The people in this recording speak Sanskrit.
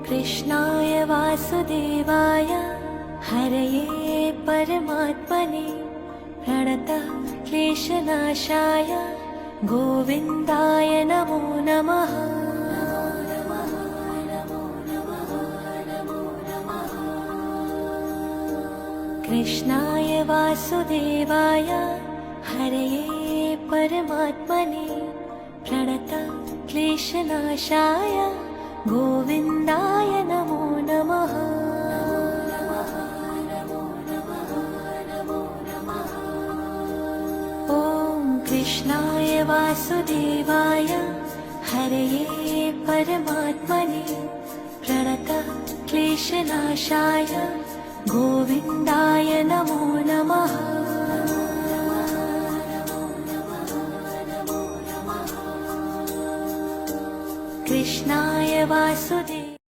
कृष्णाय वासुदेवाय हरये परमात्मने प्रणतः क्लेशनाशाय गोविन्दाय नमो नमः। कृष्णाय वासुदेवाय हरये परमात्मने प्रणतः क्लेशनाशाय गोविन्दाय नमो नमः। ॐ कृष्णाय वासुदेवाय हरये परमात्मने प्रणतः क्लेशनाशाय गोविन्दाय नमो नमः। कृष्णाय वासुदेवाय